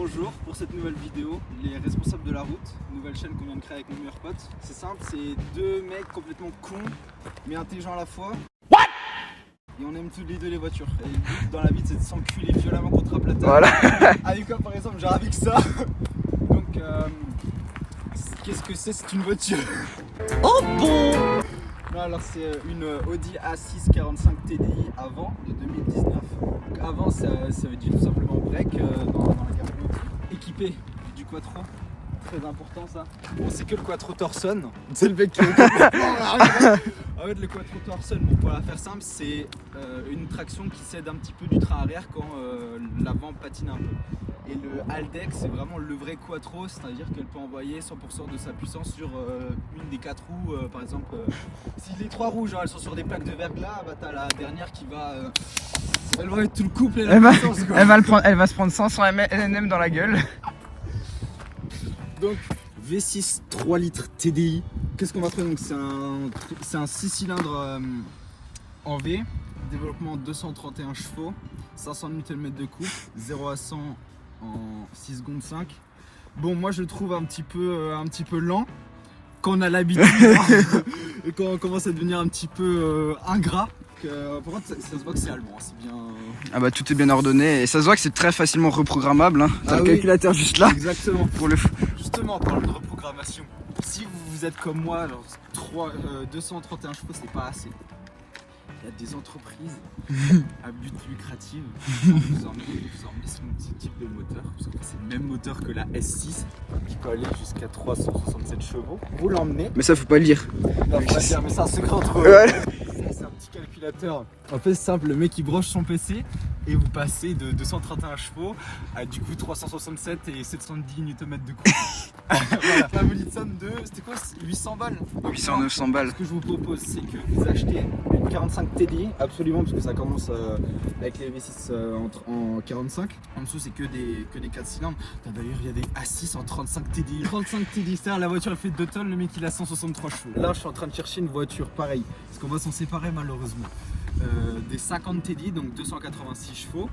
bonjour pour cette nouvelle vidéo, les responsables de la route, nouvelle chaîne qu'on vient de créer avec mon meilleur pote. C'est simple, c'est deux mecs complètement cons mais intelligents à la fois. What? Et on aime tous les deux les voitures. Et le but dans la vie c'est de s'enculer violemment contre un plateau. Voilà. Avec quoi par exemple, genre avec ça. Donc qu'est-ce que c'est? C'est une voiture. Oh bon! Non, alors c'est une Audi A6 45 TDI avant de 2019. Donc avant ça veut dire tout simplement break dans la gamme Audi. Équipé du quattro, très important ça. Bon c'est que le quattro Torsen, c'est le mec qui est en fait le quattro Torsen, bon, pour la faire simple, c'est une traction qui cède un petit peu du train arrière quand l'avant patine un peu. Et le Haldex c'est vraiment le vrai quattro, c'est-à-dire qu'elle peut envoyer 100% de sa puissance sur une des quatre roues. Par exemple, si les trois roues genre, elles sont sur des plaques de verglas, bah t'as la dernière qui va... elle va mettre tout le couple et la puissance quoi. Elle va se prendre 500 NM dans la gueule. Donc V6 3 litres TDI, qu'est-ce qu'on va trouver? Donc c'est un 6 cylindres en V, développement 231 chevaux, 500 Nm de couple, 0 à 100 en 6 secondes 5. Bon moi je le trouve un petit peu lent quand on a l'habitude et quand on commence à devenir un petit peu ingrat. Par contre ça se voit que c'est allemand, c'est bien... Ah bah tout est bien ordonné et ça se voit que c'est très facilement reprogrammable hein. T'as le calculateur juste là. Exactement. Pour le... Justement en parlant de reprogrammation, si vous êtes comme moi, alors 231 chevaux c'est pas assez. Il y a des entreprises à but lucratif qui vous emmener ce type de moteur, parce que c'est le même moteur que la S6 qui peut aller jusqu'à 367 chevaux. Vous l'emmenez. Mais ça faut pas le dire. Non, faut pas le dire, mais c'est un secret entre eux. Ouais. C'est un petit calculateur. En fait, c'est simple, le mec il broche son PC et vous passez de 231 chevaux à du coup 367 et 710 Nm de couple. Voilà. La Molitson de, c'était quoi? 800 balles 800-900 balles. Ce que je vous propose, c'est que vous achetez une 45 TDI, absolument, parce que ça commence avec les V6 en 45. En dessous, c'est que des 4 cylindres. D'ailleurs, il y a des A6 en 35 TDI. 35 TDI, c'est-à-dire la voiture elle fait 2 tonnes, le mec il a 163 chevaux. Là, je suis en train de chercher une voiture pareille, parce qu'on va s'en séparer malheureusement. Des 50 TDI, donc 286 chevaux.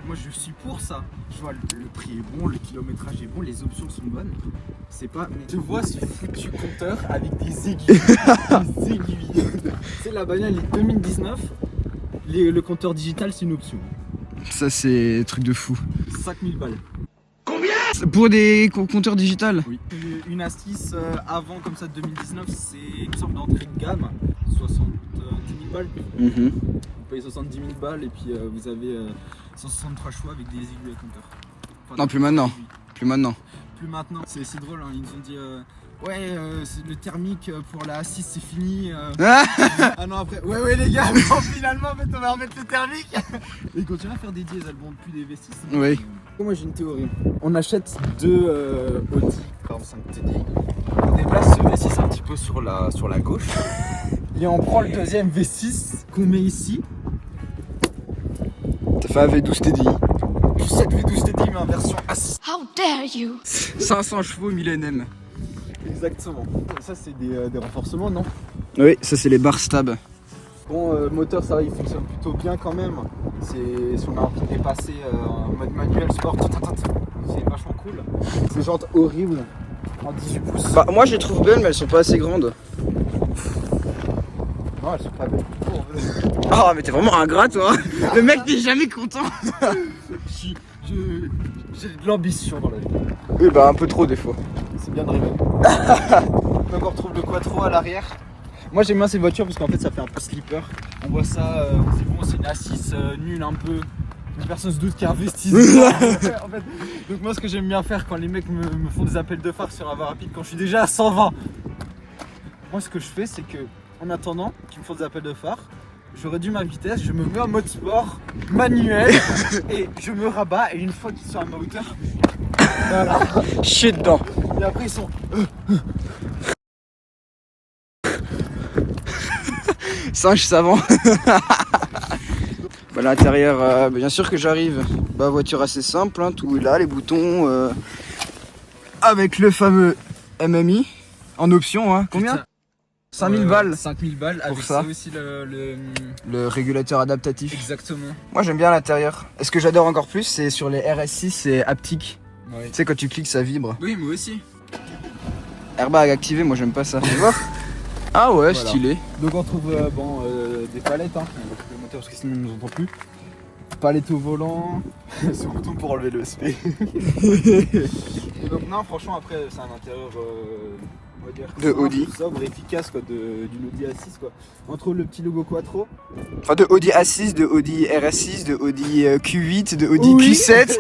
Moi je suis pour ça, je vois le prix est bon, le kilométrage est bon, les options sont bonnes. C'est pas... Mais je vois ce foutu compteur avec des aiguilles. Des aiguilles. C'est la bagnole est 2019, le compteur digital c'est une option. Ça c'est un truc de fou. 5000 balles. Combien? Pour des compteurs digitales? Oui. Une A6 avant comme ça de 2019, c'est une sorte d'entrée de gamme, 70 000 balles. Vous payez 70 000 balles et puis vous avez 163 choix avec des aiguilles à compteur. Enfin, non, plus maintenant. Plus maintenant. Plus maintenant. C'est drôle, hein. Ils nous ont dit ouais, le thermique pour la A6 c'est fini. Ah non, après, ouais les gars, bon, finalement en fait, on va remettre le thermique. Et ils continuent à faire des diesels, elles vendent plus des V6. Oui. Moi j'ai une théorie. On achète deux Audi 45 TDI. On déplace ce V6 un petit peu sur la gauche. Et on prend le deuxième V6 qu'on met ici. T'as fait un V12 TDI. Cette V12 TDI mais en version A6. How dare you! 500 chevaux, 1000 NM. Exactement. Ça c'est des renforcements, non? Oui, ça c'est les barres stab. Bon, le moteur ça va, il fonctionne plutôt bien quand même. Si on a envie de dépasser en mode manuel sport, c'est vachement cool. Ces jantes horribles en 18 pouces. Bah moi je les trouve belles mais elles sont pas assez grandes. Non, elles sont pas belles. Ah mais t'es vraiment ingrat toi. Le mec n'est jamais content. J'ai de l'ambition dans la vie. Oui bah un peu trop des fois. C'est bien de rêver. Donc on retrouve le quattro à l'arrière. Moi j'aime bien ces voitures parce qu'en fait ça fait un peu slipper. On voit ça, c'est bon, c'est une A6 nulle un peu. Personne se doute qu'il y a un investissement. En fait, donc moi ce que j'aime bien faire quand les mecs me font des appels de phare sur un voie rapide quand je suis déjà à 120. Moi ce que je fais c'est que en attendant qu'ils me font des appels de phare, je réduis ma vitesse, je me mets en mode sport, manuel, et je me rabats et une fois qu'ils sont à ma hauteur, voilà. Chier dedans. Et après ils sont... Singe savant. Bah, l'intérieur, bien sûr que j'arrive. Bah, voiture assez simple, hein, tout est là, les boutons. Avec le fameux MMI en option. Hein. Combien? Putain. 5000 balles. 5000 balles pour avec ça. Aussi Le régulateur adaptatif. Exactement. Moi j'aime bien l'intérieur. Et ce que j'adore encore plus, c'est sur les RS6, c'est haptique. Ouais. Tu sais, quand tu cliques, ça vibre. Oui, moi aussi. Airbag activé, moi j'aime pas ça. Tu vois? Ah ouais, Voilà. stylé. Donc on trouve des palettes, hein. On va couper le moteur parce que sinon on nous entend plus. Palette au volant, ce bouton pour enlever le SP. Et donc non, franchement après c'est un intérieur on va dire De simple, Audi. sobre, efficace quoi, d'une Audi A6 quoi. Entre le petit logo Quattro. Enfin, de Audi A6, de Audi RS6, de Audi Q8, de Audi Oui. Q7.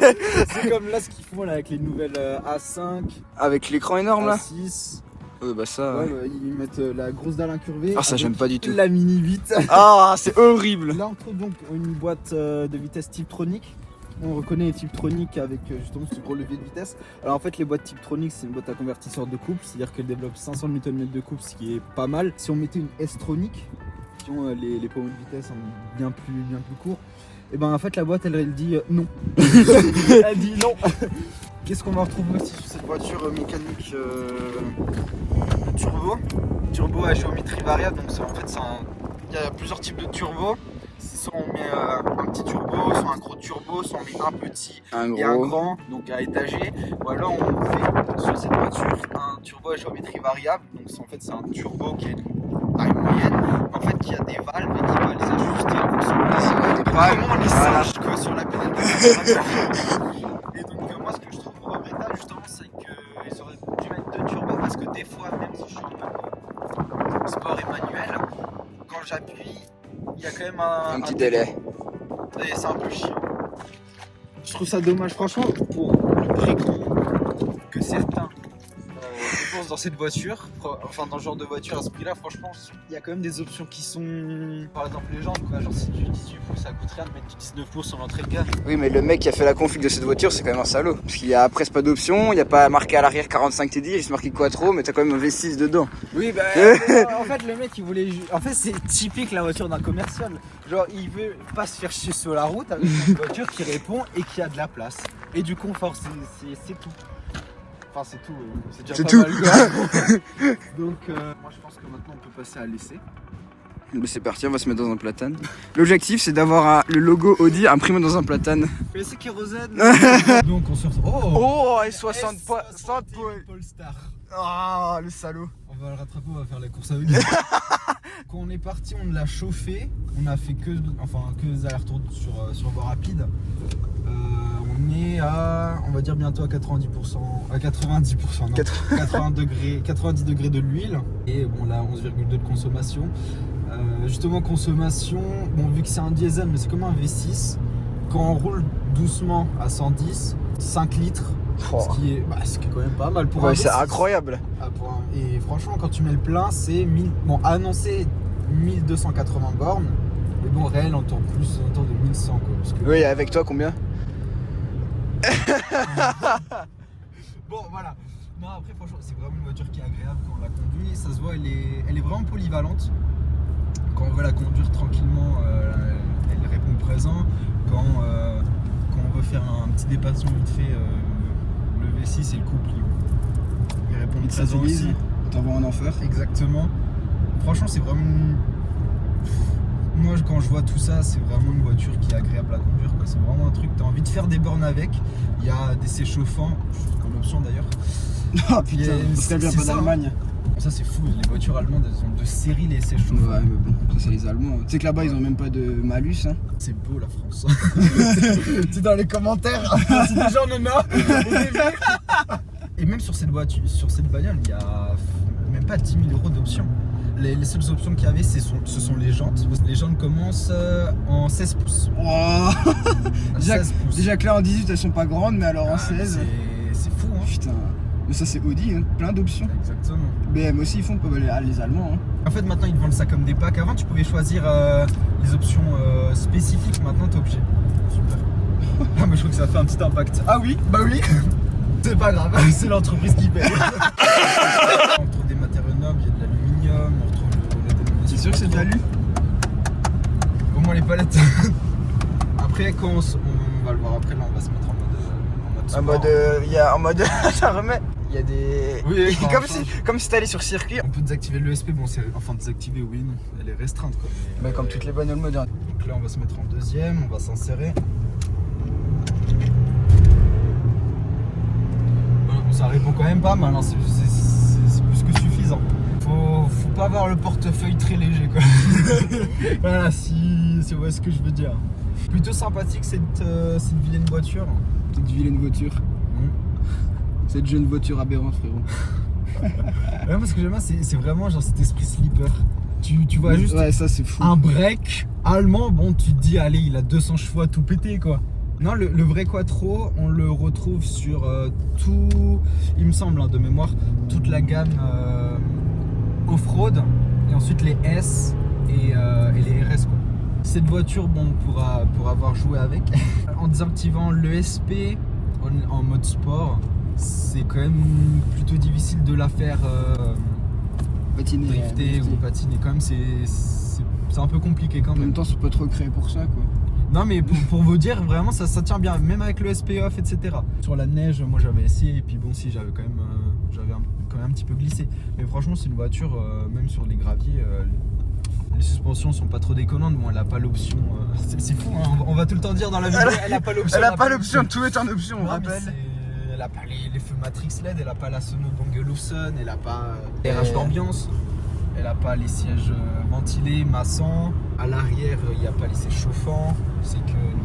C'est comme là ce qu'ils font là avec les nouvelles A5, Avec l'écran énorme là. A6. Ouais, bah ça. Ouais, Ouais. bah, ils mettent la grosse dalle incurvée. Ah, ça avec j'aime pas du tout. La Mini 8. Ah, c'est horrible. Là on trouve donc une boîte de vitesse Tiptronic. On reconnaît les Tiptronic avec justement ce gros levier de vitesse. Alors en fait les boîtes Tiptronic c'est une boîte à convertisseur de couple, c'est-à-dire qu'elle développe 500 Nm de couple, ce qui est pas mal. Si on mettait une S-Tronic, qui ont les pommeaux de vitesse bien plus courts, et ben en fait la boîte elle dit non. Elle dit non. Qu'est-ce qu'on va retrouver aussi sur cette voiture mécanique turbo à géométrie variable, donc en fait il y a plusieurs types de turbo. Soit on met un petit turbo, soit un gros turbo, soit on met un petit et un grand, donc à étager. Ou alors on fait sur cette voiture un turbo à géométrie variable, donc en fait c'est un turbo qui a une taille moyenne, mais en fait qui a des valves et qui va les ajuster en fonction des valves. Comment on les sache quoi sur la pédale de. Et donc moi ce que je trouve regrettable justement c'est qu'ils auraient dû mettre deux turbos, parce que des fois même si je suis en mode sport et manuel, quand j'appuie il y a quand même un petit délai. Et c'est un peu chiant. Je trouve ça dommage, franchement, pour le prix que certains dépensent dans cette voiture, enfin dans ce genre de voiture à ce prix-là, franchement, il y a quand même des options qui sont. Par exemple, les jantes, quoi. Genre, si du 18 pouces, ça coûte rien de mettre du 19 pouces sur l'entrée de gamme. Oui, mais le mec qui a fait la config de cette voiture, c'est quand même un salaud. Parce qu'il y a presque pas d'option, il n'y a pas marqué à l'arrière 45 TDI, il se marqué Quattro, mais t'as quand même un V6 dedans. Oui, bah en fait, le mec il voulait. En fait, c'est typique la voiture d'un commercial. Genre, il veut pas se faire chier sur la route avec une voiture qui répond et qui a de la place. Et du confort, c'est tout. Enfin, c'est tout. C'est déjà C'est pas tout. mal, quoi. Donc, moi je pense que maintenant on peut passer à l'essai. Mais c'est parti, on va se mettre dans un platane. L'objectif, c'est d'avoir le logo Audi imprimé dans un platane. Mais c'est kérosène. Donc, on se retrouve. Oh, et 60 points. Polestar. Ah, le salaud. On va le rattraper, on va faire la course avec. Quand on est parti, on l'a chauffé. On a fait que des allers-retours sur voie rapide. On est à, on va dire bientôt à 90%, à 90%, non, 90 degrés de l'huile. Et bon, là, 11,2 de consommation. Justement, consommation, bon, vu que c'est un diesel, mais c'est comme un V6. Quand on roule doucement à 110, 5 litres. Oh. Ce qui est quand même pas mal pour un Ouais, V6. c'est incroyable. Et franchement, quand tu mets le plein, c'est annoncé 1280 bornes. Mais bon, réel, on tourne plus autour de 1100 quoi. Parce que... Oui, avec toi, combien? Bon, voilà. Non, après, franchement, c'est vraiment une voiture qui est agréable quand on la conduit. Ça se voit, elle est vraiment polyvalente. Quand on veut la conduire tranquillement, elle répond présent. Quand on veut faire un petit dépassement vite fait, le V6 et le couple, ils répondent présent aussi. On t'envoie en enfer. Exactement. Franchement, c'est vraiment. Moi, quand je vois tout ça, c'est vraiment une voiture qui est agréable à conduire, quoi. C'est vraiment un truc, t'as envie de faire des bornes avec. Il y a des s'échauffants, comme option d'ailleurs. Ah putain, c'est bien pas d'Allemagne. Ça, c'est fou, les voitures allemandes, elles ont de série les s'échauffants. Ouais, mais bon, ça c'est les Allemands. Tu sais que là-bas, ils ont même pas de malus. Hein. C'est beau la France. C'est dans les commentaires. Si déjà on en a. Et même sur cette voiture, sur cette bagnole, il y a même pas 10 000 € d'options. Les seules options qu'il y avait, ce sont les jantes. Les jantes commencent en 16 pouces. Oh. 16 pouces. Déjà que là en 18 elles sont pas grandes, mais alors en 16. C'est fou, hein. Putain. Mais ça c'est Audi, hein. Plein d'options. Exactement. BM aussi ils font pas les Allemands. Hein. En fait maintenant ils vendent ça comme des packs. Avant tu pouvais choisir les options spécifiques, maintenant t'es obligé. Super. Ah mais je trouve que ça fait un petit impact. Ah oui, bah oui. C'est pas grave, c'est l'entreprise qui paye. On retrouve des matériaux nobles, il y a de l'aluminium, on retrouve la dénomination. C'est sûr que c'est de l'alu? Au moins les palettes. Après quand on va le voir après, là on va se mettre en mode sport. En mode ça remet. Il y a des. Oui, comme si t'allais sur circuit. On peut désactiver l'ESP, bon c'est. Enfin désactiver oui non. Elle est restreinte quoi. Mais comme toutes les bagnoles modernes. Donc là on va se mettre en deuxième, on va s'insérer. ça répond quand même pas mal, hein. C'est plus que suffisant. Faut pas avoir le portefeuille très léger quoi. Voilà, si vous voyez ce que je veux dire. Plutôt sympathique cette vilaine voiture. Cette vilaine voiture. Cette jeune voiture aberrante, frérot. Ouais, moi ce que j'aime bien, c'est vraiment genre cet esprit slipper. Tu vois juste ouais, ça c'est fou. un break allemand, bon tu te dis allez il a 200 chevaux à tout péter quoi. Non, le vrai quattro on le retrouve sur tout, il me semble hein, de mémoire, toute la gamme off-road et ensuite les S et les RS quoi. Cette voiture bon pour avoir joué avec en désactivant l'ESP en mode sport, c'est quand même plutôt difficile de la faire patiner, drifter ou patiner quand même, c'est un peu compliqué quand En même. même temps, c'est pas trop créé pour ça, quoi. Non mais pour vous dire, vraiment ça tient bien, même avec le SP off, etc. Sur la neige, moi j'avais essayé et puis bon si j'avais quand même un petit peu glissé. Mais franchement c'est une voiture, même sur les graviers, les suspensions sont pas trop déconnantes. Bon elle a pas l'option, c'est fou hein, on va tout le temps dire dans la vidéo, elle a pas l'option. Elle a pas l'option, tout est en option, on rappelle. Elle a pas les feux Matrix LED, elle a pas la sono Bang&Olufsen, elle a pas les RH d'ambiance, elle a pas les sièges ventilés, massants. À l'arrière, il n'y a pas les sièges chauffants, c'est qu'une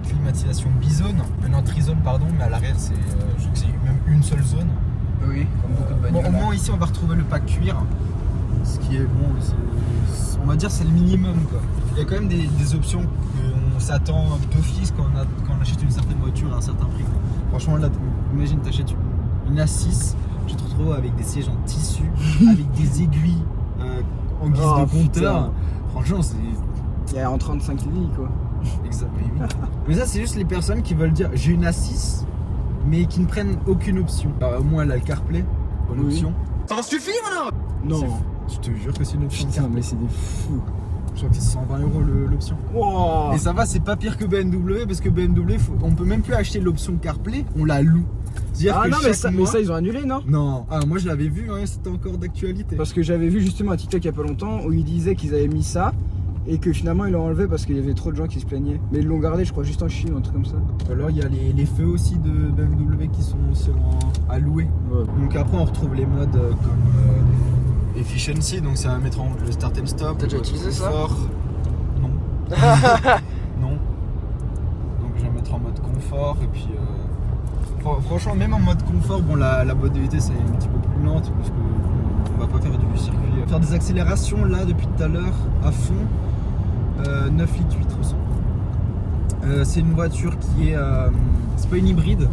climatisation bisone, non trisone pardon, mais à l'arrière je crois que c'est même une seule zone. Oui, comme beaucoup de bagnoles. Bon, au moins ici on va retrouver le pack cuir, ce qui est bon, on va dire c'est le minimum quoi. Il y a quand même des options qu'on s'attend d'office quand on achète une certaine voiture à un certain prix. Franchement là, imagine t'achètes une A6, tu te retrouves avec des sièges en tissu, avec des aiguilles en guise de compteur. Franchement c'est... Il y a en 35 lits quoi. Exactement. Mais ça c'est juste les personnes qui veulent dire j'ai une A6 mais qui ne prennent aucune option. Alors, au moins elle a le CarPlay en option. Ça suffit maintenant. Non. Je te jure que c'est une option. Putain, mais c'est des fous. Je crois que c'est 120 € l'option. Wow. Et ça va, c'est pas pire que BMW parce que BMW, on peut même plus acheter l'option CarPlay, on la loue. Ah non, mais ça ils ont annulé, non? Non, moi je l'avais vu, hein, c'était encore d'actualité. Parce que j'avais vu justement un TikTok il y a pas longtemps où ils disaient qu'ils avaient mis ça et que finalement ils l'ont enlevé parce qu'il y avait trop de gens qui se plaignaient. Mais ils l'ont gardé, je crois, juste en Chine, un truc comme ça. Alors il y a les feux aussi de BMW qui sont aussi à louer. Ouais. Donc après on retrouve les modes comme Efficiency, donc ça va mettre en le start and stop. T'as déjà utilisé ça? Non. Non. Donc je vais mettre en mode confort et puis franchement même en mode confort, bon la boîte de vitesse est un petit peu plus lente parce que on va pas faire du circuit. Faire des accélérations là depuis tout à l'heure à fond, 9 litres 8 au 100. C'est une voiture qui est, c'est pas une hybride,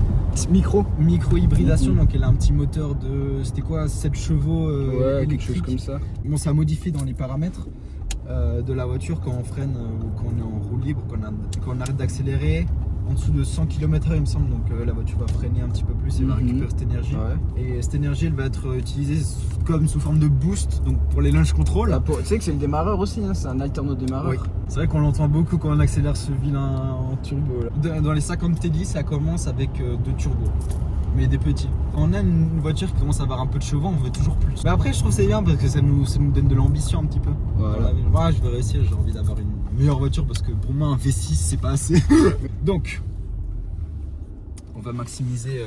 micro-hybridation, donc elle a un petit moteur de, c'était quoi, 7 chevaux ouais, quelque chose électriques. comme ça. Bon, ça modifie dans les paramètres de la voiture quand on freine ou quand on est en roue libre, quand on arrête d'accélérer. En dessous de 100 km/h il me semble, donc la voiture va freiner un petit peu plus et va récupérer cette énergie. Ouais. Et cette énergie elle va être utilisée comme sous forme de boost, donc pour les launch control. Bah, tu sais que c'est le démarreur aussi, hein, c'est un alterno démarreur. Oui. C'est vrai qu'on l'entend beaucoup quand on accélère ce vilain en turbo. Dans les 50 TD ça commence avec 2 turbos, mais des petits. Quand on a une voiture qui commence à avoir un peu de chevaux, on veut toujours plus. Mais après je trouve c'est bien parce que ça nous donne de l'ambition un petit peu. Voilà. Moi je veux réussir, j'ai envie d'avoir une meilleure voiture parce que pour moi un V6 c'est pas assez. Donc on va maximiser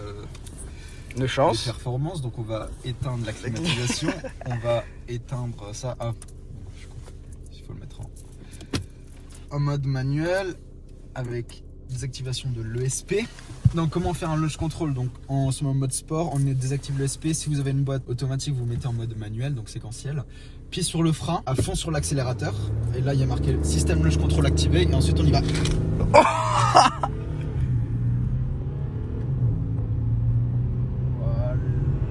de les chance. performances, donc on va éteindre la climatisation, on va éteindre ça il faut le mettre en mode manuel avec désactivation de l'ESP. Donc comment faire un launch control? Donc en mode sport, on désactive l'ESP. Si vous avez une boîte automatique, vous mettez en mode manuel, donc séquentiel. Pied sur le frein, à fond sur l'accélérateur. Et là il y a marqué système launch control activé et ensuite on y va.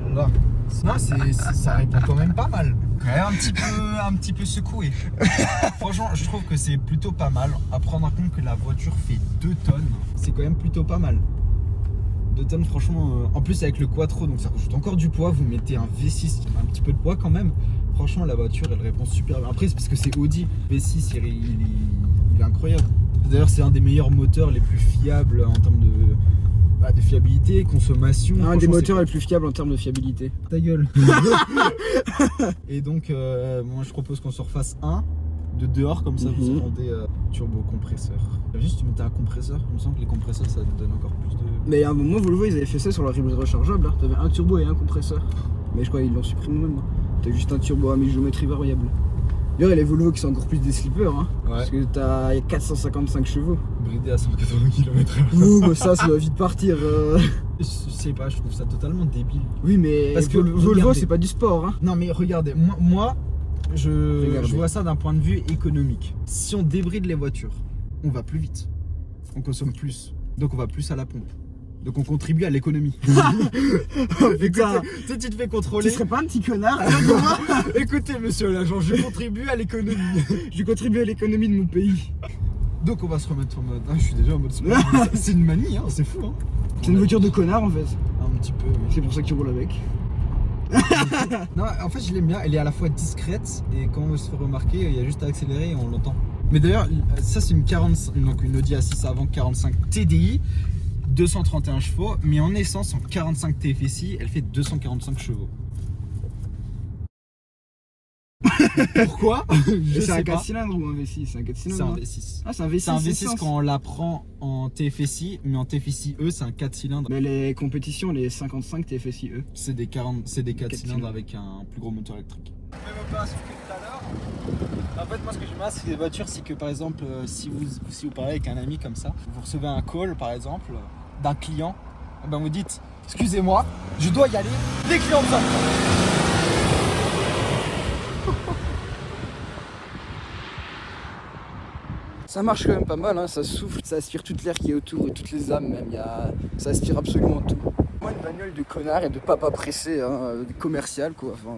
Voilà. Non, ça répond quand même pas mal. Quand même un petit peu secoué. Franchement, je trouve que c'est plutôt pas mal. À prendre en compte que la voiture fait 2 tonnes, c'est quand même plutôt pas mal. 2 tonnes, franchement. En plus, avec le quattro, donc ça rajoute encore du poids. Vous mettez un V6, un petit peu de poids quand même. Franchement, la voiture, elle répond super bien. Après, c'est parce que c'est Audi. V6, il est incroyable. D'ailleurs, c'est un des meilleurs moteurs les plus fiables en termes de fiabilité, consommation. Un des moteurs les plus fiables en termes de fiabilité. Ta gueule. Et donc moi je propose qu'on se refasse un de dehors comme ça, vous entendez turbo compresseur. Juste tu mettais un compresseur, il me semble que les compresseurs ça donne encore plus de... Mais à un moment Volvo ils avaient fait ça sur leur hybride rechargeable, hein. T'avais un turbo et un compresseur. Mais je crois qu'ils l'ont supprimé maintenant. T'as juste un turbo à géométrie variable. D'ailleurs il y a les Volvo qui sont encore plus des slippers, hein. Ouais. Parce que t'as 455 chevaux. Bridé à 180 km/h. Ouh, bah ça doit vite partir. Je sais pas, je trouve ça totalement débile. Oui mais Parce que Volvo regardez. c'est pas du sport, hein. Non mais regardez, moi je vois ça d'un point de vue économique. Si on débride les voitures, on va plus vite, on consomme plus, donc on va plus à la pompe. Donc on contribue à l'économie. Putain, Tu te fais contrôler. tu serais pas un petit connard? Écoutez monsieur l'agent, je contribue à l'économie. Je contribue à l'économie de mon pays. Donc on va se remettre en mode... Ah, je suis déjà en mode sport. C'est une manie, hein, c'est fou. Hein. C'est une voiture de connard en fait. Un petit peu, oui. C'est pour ça que tu roules avec. Non, en fait, je l'aime bien. Elle est à la fois discrète et quand on se fait remarquer, il y a juste à accélérer et on l'entend. Mais d'ailleurs, ça, c'est une une Audi A6 avant 45 TDI, 231 chevaux, mais en essence, en 45 TFSI, elle fait 245 chevaux. Pourquoi? C'est un 4 pas. cylindres ou un V6? C'est un 4 C'est cylindres. un V6. Ah, c'est un V6. C'est un V6 essence. quand on la prend en TFSI, mais en TFSI E, c'est un 4 cylindres. Mais les compétitions, les 55 TFSI E. C'est des 4 4 cylindres avec un plus gros moteur électrique. Même pas tout à l'heure. En fait, moi, ce que j'aime bien, c'est les voitures, c'est que par exemple, si vous parlez avec un ami comme ça, vous recevez un call, par exemple, d'un client, et ben vous dites, excusez-moi, je dois y aller, les clients me sortent. Ça marche quand même pas mal, hein. Ça souffle, ça aspire toute l'air qui est autour et toutes les âmes même. Ça aspire absolument tout. Moi, une bagnole de connard et de papa pressé, hein, commercial quoi. Enfin...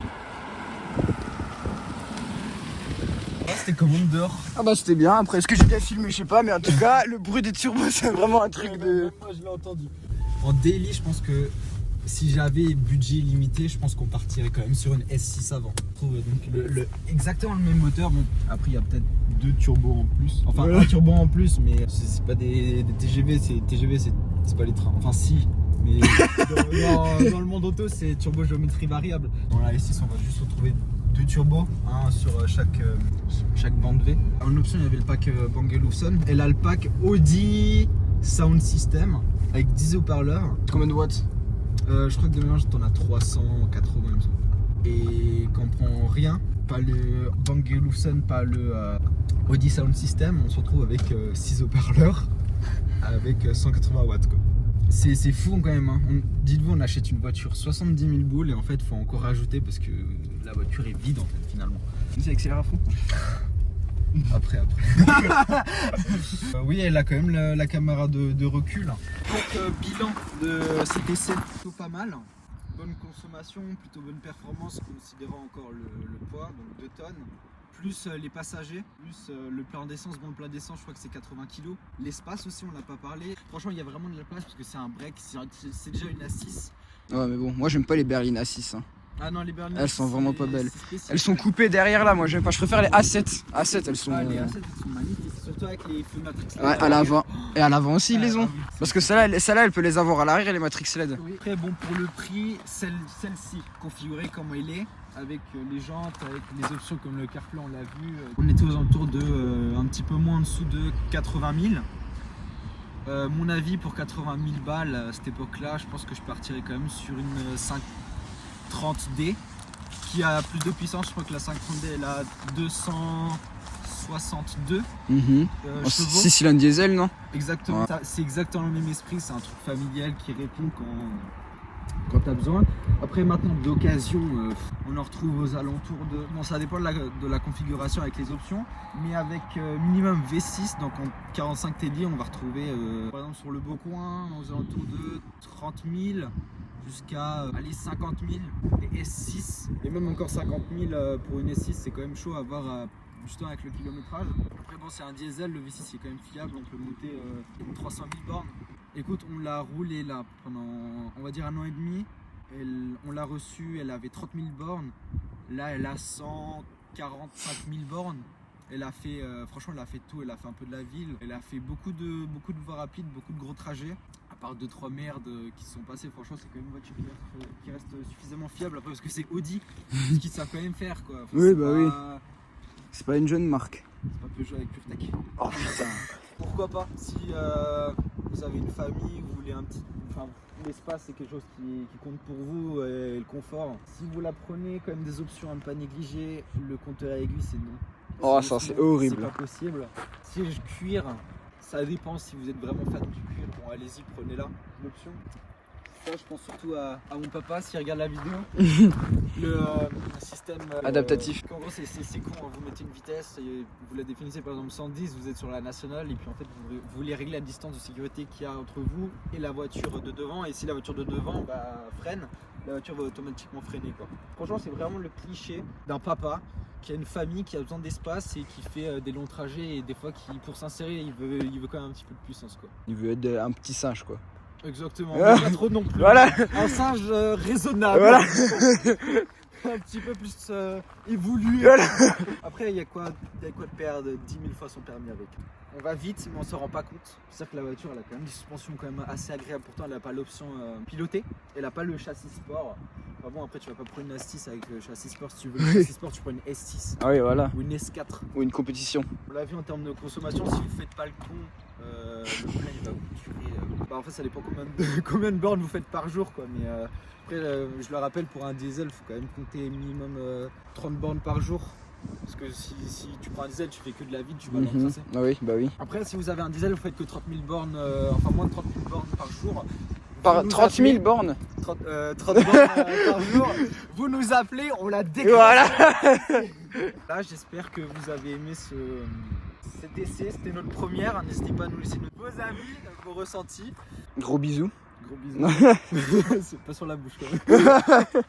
C'était comment dehors? Ah bah c'était bien, après est-ce que j'ai bien filmé, je sais pas, mais en tout cas, le bruit des turbos c'est vraiment un truc de... Moi, je l'ai entendu. En daily, je pense que si j'avais budget limité, je pense qu'on partirait quand même sur une S6 avant. Je trouve donc exactement le même moteur. Bon, après, il y a peut-être 2 turbos en plus. Enfin, voilà. Un turbo en plus, mais c'est pas des TGV, c'est pas les trains. Enfin, si. Mais dans le monde auto, c'est turbo géométrie variable. Dans la S6, on va juste retrouver 2 turbos, un sur chaque bande V. En option, il y avait le pack Bang & Olufsen. Et là, le pack Audi Sound System avec 10 haut-parleurs. Combien de watts? Je crois que de mélange, t'en as 380 il me semble. Et quand on prend rien, pas le Bang & Olufsen, pas le Audi Sound System, on se retrouve avec 6 haut-parleurs avec 180 watts quoi. C'est fou quand même, hein. Dites-vous, on achète une voiture 70 000 boules et en fait il faut encore rajouter parce que la voiture est vide en fait finalement. C'est accélère à fond. Après. Oui, elle a quand même la caméra de recul. Donc bilan de cet essai, plutôt pas mal. Bonne consommation, plutôt bonne performance considérant encore le poids, donc 2 tonnes. Plus les passagers, plus le plein d'essence. Bon, le plein d'essence, je crois que c'est 80 kg. L'espace aussi, on l'a pas parlé. Franchement, il y a vraiment de la place parce que c'est un break, c'est déjà une A6. Ouais mais bon, moi j'aime pas les berlines A6. Hein. Ah non, les berlines, Elles sont vraiment pas belles. spécial. Elles sont coupées derrière là, moi j'aime pas. Je préfère les A7. A7 elles sont... Ah, les A7 elles sont magnifiques, surtout avec les feux Matrix LED. Ouais, à l'avant. Et à l'avant aussi ils les ont. Ah oui, Parce que celle-là elle peut les avoir à l'arrière et les Matrix LED. oui. Très bon pour le prix, celle-ci configurée comme elle est, avec les jantes, avec les options comme le CarPlay, on l'a vu. On était aux alentours de un petit peu moins en dessous de 80 000. Mon avis pour 80 000 balles à cette époque-là, je pense que je partirais quand même sur une 530D qui a plus de puissance. Je crois que la 530D elle a 262 chevaux. 6 cylindres diesel, non? Exactement, Ouais. c'est exactement le même esprit, c'est un truc familial qui répond quand tu as besoin. Après maintenant d'occasion, on en retrouve aux alentours de... Bon, ça dépend de la configuration avec les options, mais avec minimum V6, donc en 45 TDI, on va retrouver par exemple sur le Beaucoin aux alentours de 30 000 jusqu'à 50 000 des S6, et même encore 50 000 pour une S6, c'est quand même chaud à voir justement avec le kilométrage. Après bon, c'est un diesel, le V6 est quand même fiable, on peut monter 300 000 bornes. Écoute, on l'a roulé là pendant on va dire 1 an et demi, on l'a reçue, elle avait 30 000 bornes, là elle a 145 000 bornes. Elle a fait, franchement elle a fait tout, elle a fait un peu de la ville, elle a fait beaucoup de voies rapides, beaucoup de gros trajets. À part 2-3 merdes qui sont passées, franchement c'est quand même une voiture qui reste suffisamment fiable après parce que c'est Audi, ce qu'ils savent quand même faire quoi. Enfin, Oui bah oui. C'est pas une jeune marque. C'est pas Peugeot avec PureTech. Oh putain. Pourquoi pas? Si vous avez une famille, vous voulez un petit... Enfin, l'espace c'est quelque chose qui compte pour vous et le confort. Si vous la prenez, quand même des options à ne pas négliger, le compteur à aiguille c'est non. Oh ça c'est horrible. C'est pas possible. Siège cuir, ça dépend si vous êtes vraiment fan du cuir. Bon allez-y, prenez-la, l'option. Ça je pense surtout à mon papa s'il regarde la vidéo. Le système adaptatif. En gros c'est con, hein. Vous mettez une vitesse et vous la définissez par exemple 110, vous êtes sur la nationale et puis en fait vous voulez régler la distance de sécurité qu'il y a entre vous et la voiture de devant, et si la voiture de devant freine, la voiture va automatiquement freiner quoi. Franchement c'est vraiment le cliché d'un papa qui a une famille, qui a besoin d'espace et qui fait des longs trajets et des fois qui pour s'insérer il veut quand même un petit peu de puissance quoi. Il veut être un petit singe quoi. Exactement, mais pas trop non plus. Voilà. Un singe raisonnable. Voilà. Un petit peu plus évolué. Voilà. Après, il y a quoi de perdre 10 000 fois son permis avec. On va vite, mais on s'en rend pas compte. C'est-à-dire que la voiture, elle a quand même des suspensions quand même assez agréables. Pourtant, elle n'a pas l'option pilotée. Elle n'a pas le châssis sport. Enfin bon, après, tu vas pas prendre une S6 avec le châssis sport. Si tu veux le châssis sport, tu prends une S6. Ah oui, voilà. Ou une S4. Ou une compétition. On l'a vu en termes de consommation, si vous faites pas le con, le plein il va vous tuer. En fait, ça dépend combien de bornes vous faites par jour quoi. Mais après, je le rappelle, pour un diesel, il faut quand même compter minimum 30 bornes par jour. Parce que si tu prends un diesel, tu fais que de la vide, tu vas dans le tracé. Ah oui, bah oui. Après, si vous avez un diesel, vous faites que 30 000 bornes, enfin moins de 30 000 bornes par jour. Par 30 000 bornes 30 bornes par jour. Vous nous appelez, on la décroche. Voilà. Là, j'espère que vous avez aimé cet essai. C'était notre première. N'hésitez pas à nous laisser vos avis, vos ressentis. Gros bisous. Gros bisous. C'est pas sur la bouche quand même.